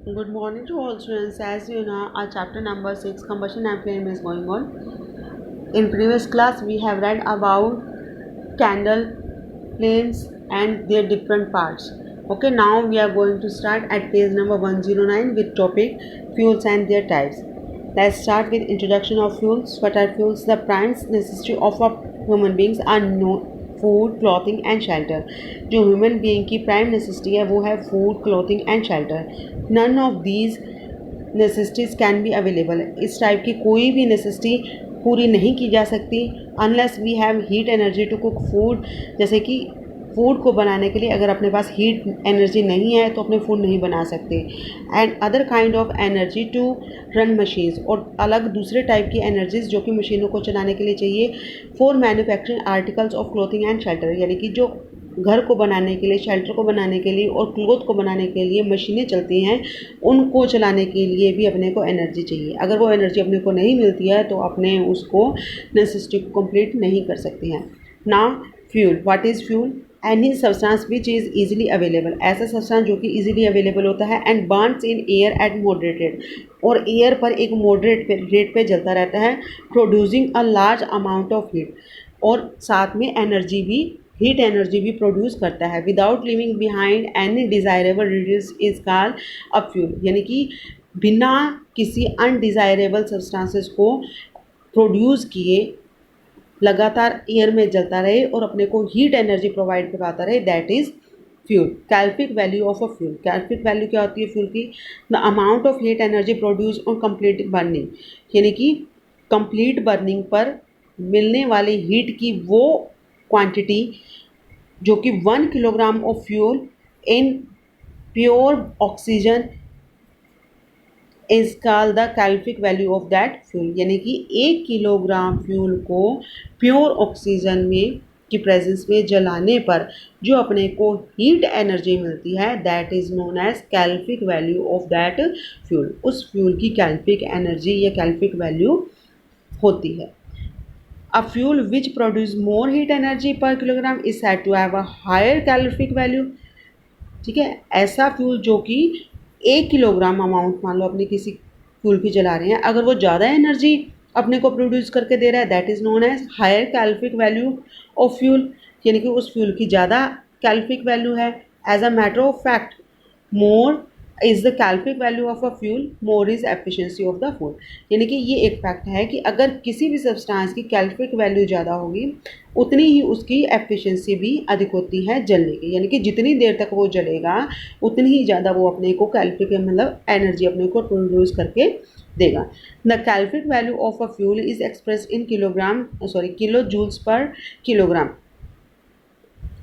Good morning to all students. As you know, our chapter number 6, combustion and flame, is going on. In previous class, we have read about candle, flames, and their different parts. Okay, now we are going to start at page number 109 with topic fuels and their types. Let's start with introduction of fuels. What are fuels? The prime necessity of a human beings are known food clothing and shelter. जो human being की prime necessity है वो है food clothing and shelter. None of these necessities can be available. इस type की कोई भी necessity पूरी नहीं की जा सकती unless we have heat energy to cook food. जैसे कि फूड को बनाने के लिए अगर अपने पास हीट एनर्जी नहीं है तो अपने फूड नहीं बना सकते। And other kind of energy to run machines, और अलग दूसरे टाइप की एनर्जीज जो कि मशीनों को चलाने के लिए चाहिए for manufacturing articles of clothing and shelter. यानी कि जो घर को बनाने के लिए, शेल्टर को बनाने के लिए और क्लोथ को बनाने के लिए मशीनें चलती हैं, उनको चलाने के लिए भी अपने को एनर्जी चाहिए। अगर वो एनर्जी अपने को नहीं मिलती है तो अपने उसको नेसेसिटी को कंप्लीट नहीं कर सकते हैं। Now fuel, what is fuel? Any substance which is easily available. ऐसा सब्सटेंस जो कि ईजिली अवेलेबल होता है and Burns in air at moderated, और एयर पर एक मॉडरेट रेट पे जलता रहता है, producing a large amount of heat, और साथ में एनर्जी भी, हीट एनर्जी भी प्रोड्यूस करता है। Without leaving behind any desirable reduce is called a fuel. यानी कि बिना किसी अनडिज़ायरेबल सब्सटेंसेस को प्रोड्यूस किए लगातार एयर में जलता रहे और अपने को हीट एनर्जी प्रोवाइड करवाता रहे, that is fuel. Calorific value of a fuel, calorific value क्या होती है फ्यूल की? The amount of heat energy produce on complete burning. यानी कि कंप्लीट बर्निंग पर मिलने वाली हीट की वो क्वांटिटी जो कि 1 kilogram of fuel in pure oxygen is called the calorific value of that fuel. यानी कि 1 किलोग्राम फ्यूल को प्योर ऑक्सीजन में की प्रेजेंस में जलाने पर जो अपने को हीट एनर्जी मिलती है that is known as calorific value of that fuel. उस फ्यूल की कैल्फिक एनर्जी या कैल्फिक वैल्यू होती है। A fuel which produce more heat energy per kilogram is said to have a higher calorific value. ठीक है, ऐसा fuel जो कि 1 किलोग्राम अमाउंट मान लो अपने किसी फ्यूल की जला रहे हैं, अगर वो ज़्यादा एनर्जी अपने को प्रोड्यूस करके दे रहा है that is known as higher calorific value of fuel. यानी कि उस फ्यूल की ज़्यादा कैल्फिक वैल्यू है। As a matter of fact, more is the calorific value of a fuel, more is efficiency of the food. यानी कि ये एक फैक्ट है कि अगर किसी भी सब्सटेंस की कैल्फिक वैल्यू ज़्यादा होगी उतनी ही उसकी एफिशिएंसी भी अधिक होती है जलने की। यानी कि जितनी देर तक वो जलेगा उतनी ही ज़्यादा वो अपने को कैल्फिक मतलब एनर्जी अपने को प्रोड्यूस करके देगा। The calorific value of a fuel is express in kilo joules per kilogram.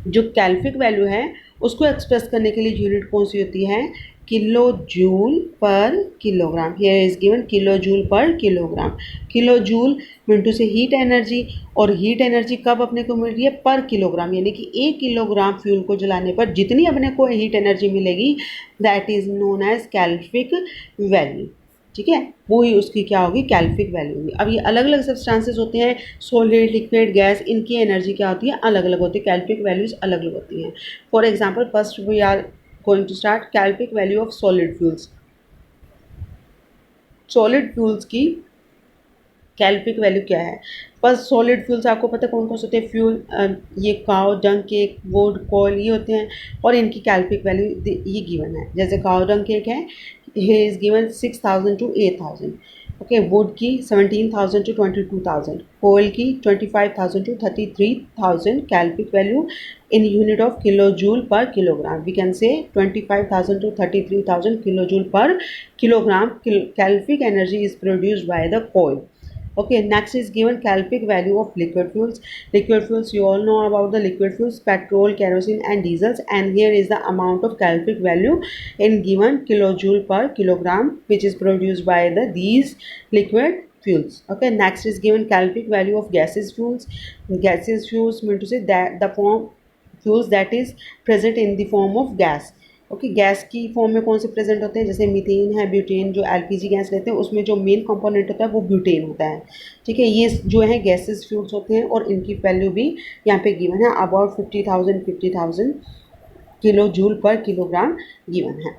जो कैल्फिक वैल्यू है उसको एक्सप्रेस करने के लिए यूनिट कौन सी होती है? Kilo joule per kilogram. Here is given kilo joule per kilogram. Kilo joule मिनटू से हीट एनर्जी, और हीट एनर्जी कब अपने को मिल रही है? पर किलोग्राम। यानी कि 1 किलोग्राम फ्यूल को जलाने पर जितनी अपने को हीट एनर्जी मिलेगी that is known as calorific value. ठीक है, वो ही उसकी क्या होगी? कैल्फिक वैल्यू होगी। अब ये अलग अलग सब्सटेंसेस होते हैं, सॉलिड, लिक्विड, गैस, इनकी एनर्जी क्या होती है? अलग अलग होती है, कैल्फिक वैल्यूज अलग अलग होती हैं। For example first we are going to start calorific value of solid fuels. Solid fuels की कैल्फिक वैल्यू क्या है? फर्स्ट सॉलिड फ्यूल्स आपको पता है कौन कौन से होते हैं? फ्यूल, ये काओ डंग केक, वुड, कोल, ये होते हैं, और इनकी कैल्फिक वैल्यू ये गिवन है। जैसे काओ डंग केक है, he is given 6000 to 8000। Okay, wood की 17,000 टू 22,000, कोल की 25,000 to 33,000 calorific value in unit of kilojoule per kilogram. We can say 25,000 to 33,000 kilojoule per kilogram calorific energy is produced by the coil. Okay, next is given calorific value of liquid fuels. Liquid fuels, you all know about the liquid fuels, petrol, kerosene and diesels, and here is the amount of calorific value in given kilojoule per kilogram which is produced by these liquid fuels. Okay, next is given calorific value of gaseous fuels. Gaseous fuels mean to say that the form fuels that is present in the form of gas. Okay, gas की form में कौन से present होते हैं? जैसे methane है, butane, जो LPG gas लेते हैं उसमें जो मेन कंपोनेंट होता है वो ब्यूटेन होता है। ठीक है, ये जो है गैसेस फ्यूल्स होते हैं और इनकी वैल्यू भी यहाँ पे गिवन है, about 50,000 kilo joule per kilogram given है।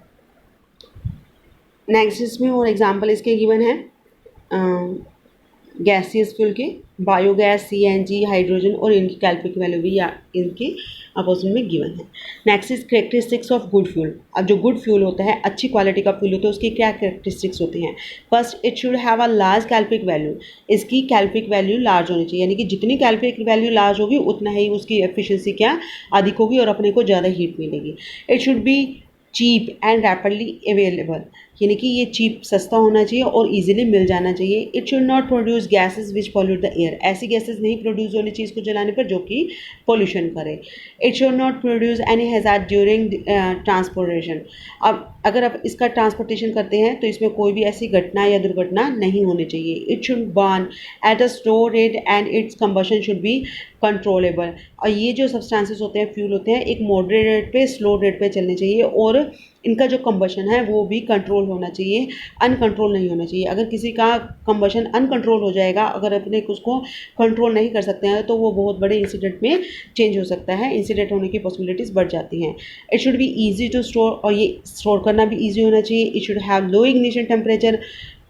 नेक्स्ट इसमें और एग्जांपल इसके गिवन है गैसियस फ्यूल के, बायोगैस, सीएनजी, हाइड्रोजन, और इनकी कैल्पिक वैल्यू भी या इनके अपोजिट में गिवन है। Next is characteristics of good fuel. अब जो गुड फ्यूल होता है, अच्छी क्वालिटी का फ्यूल होता है, उसकी क्या कैरेक्टरिस्टिक्स होती हैं? First, it should have a large calorific value. इसकी कैल्पिक वैल्यू लार्ज होनी चाहिए, यानी कि जितनी कैल्पिक वैल्यू लार्ज होगी उतना ही उसकी एफिशिएंसी क्या अधिक होगी और अपने को ज़्यादा हीट मिलेगी। It should be cheap and rapidly available, यानी कि ये चीप सस्ता होना चाहिए और इजीली मिल जाना चाहिए। It should not produce gases which pollute the air. ऐसी गैसेस नहीं प्रोड्यूस होनी चाहिए इसको जलाने पर जो कि पोल्यूशन करे। It should not produce any hazard during transportation. अब अगर आप इसका ट्रांसपोर्टेशन करते हैं तो इसमें कोई भी ऐसी घटना या दुर्घटना नहीं होनी चाहिए। It should burn at a slow rate and it's combustion should be controllable. और ये जो सब्सटेंसेस होते हैं, फ्यूल होते हैं, एक मॉडरेट रेट पे, स्लो रेट पे चलने चाहिए और इनका जो कंबशन है वो भी कंट्रोल होना चाहिए, अनकंट्रोल नहीं होना चाहिए। अगर किसी का कंबशन अनकंट्रोल हो जाएगा, अगर अपने उसको कंट्रोल नहीं कर सकते हैं तो वो बहुत बड़े इंसिडेंट में चेंज हो सकता है, इंसिडेंट होने की पॉसिबिलिटीज़ बढ़ जाती हैं। It should be easy to store, और ये स्टोर करना भी ईजी होना चाहिए। It should have low ignition temperature,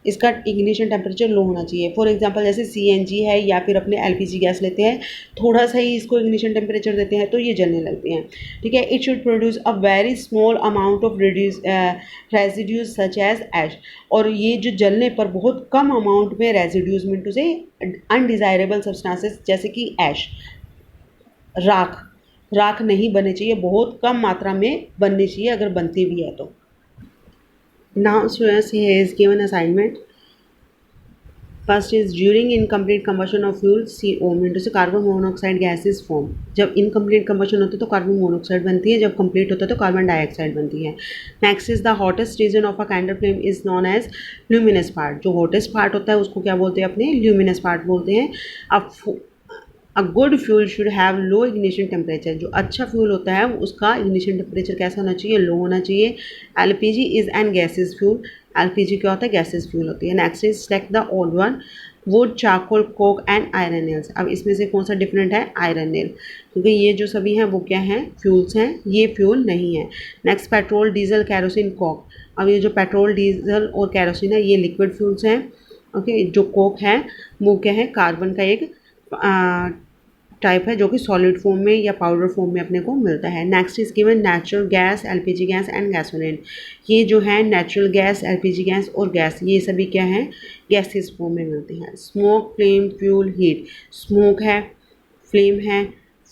इसका इग्निशन टेम्परेचर लो होना चाहिए। फॉर एग्जांपल जैसे सीएनजी है या फिर अपने एलपीजी गैस लेते हैं, थोड़ा सा ही इसको इग्निशन टेम्परेचर देते हैं तो ये जलने लगते हैं, ठीक है। It should produce a very small amount of residues such as ash, और ये जो जलने पर बहुत कम अमाउंट में residues mean to say undesirable substances जैसे कि ऐश, राख नहीं बननी चाहिए, बहुत कम मात्रा में बननी चाहिए अगर बनती भी है तो। Now students, here is given assignment. First is during incomplete combustion of fuel CO mean to से कार्बन मोनोऑक्साइड गैसेज फॉर्म। जब इनकम्प्लीट कम्बशन होता है तो कार्बन मोनोऑक्साइड बनती है, जब कंप्लीट होता है तो कार्बन डाइऑक्साइड बनती है। Next is the hottest region of a candle flame is non as luminous part. जो हॉटेस्ट पार्ट होता है उसको क्या बोलते हैं अपने? ल्यूमिनस पार्ट बोलते हैं। अब a good fuel should have low ignition temperature. जो अच्छा फ्यूल होता है उसका इग्निशन टेम्परेचर कैसा होना चाहिए? लो होना चाहिए। LPG is an gaseous fuel. LPG क्या होता है? गैसेज फ्यूल होती है। Next is select the odd one, wood, charcoal, coke and iron nails. अब इसमें से कौन सा डिफरेंट है? आयरन नेल, क्योंकि ये जो सभी हैं वो क्या हैं? फ्यूल्स हैं, ये फ्यूल नहीं है। Next petrol, diesel, kerosene, Coke. अब ये जो पेट्रोल, डीजल और कैरोसिन है ये लिक्विड फ्यूल्स हैं, ओके। जो कोक है वो क्या है? कार्बन का एक टाइप है जो कि सॉलिड फॉर्म में या पाउडर फॉर्म में अपने को मिलता है। Next is given natural gas, LPG gas and gasoline. ये जो है नेचुरल गैस, एलपीजी गैस और गैस, ये सभी क्या है? गैसेस फॉर्म में मिलती हैं। Smoke, flame, fuel, heat. Smoke है, फ्लेम है,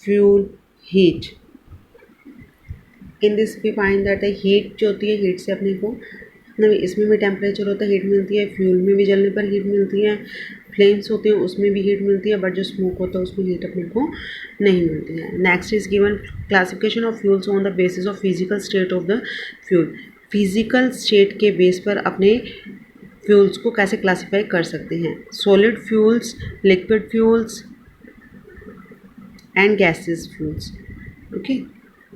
fuel, heat. In this we find that heat जो होती है, हीट से अपने को इसमें भी टेम्परेचर होता है, हीट मिलती है। फ्यूल में भी जलने पर हीट मिलती है। फ्लेम्स होते हैं उसमें भी हीट मिलती है, बट जो स्मोक होता है उसमें हीट अपने को नहीं मिलती है। Next is given classification of fuels on the basis of physical state of the fuel. Physical state के बेस पर अपने फ्यूल्स को कैसे क्लासीफाई कर सकते हैं? Solid fuels, liquid fuels and gases fuels, okay.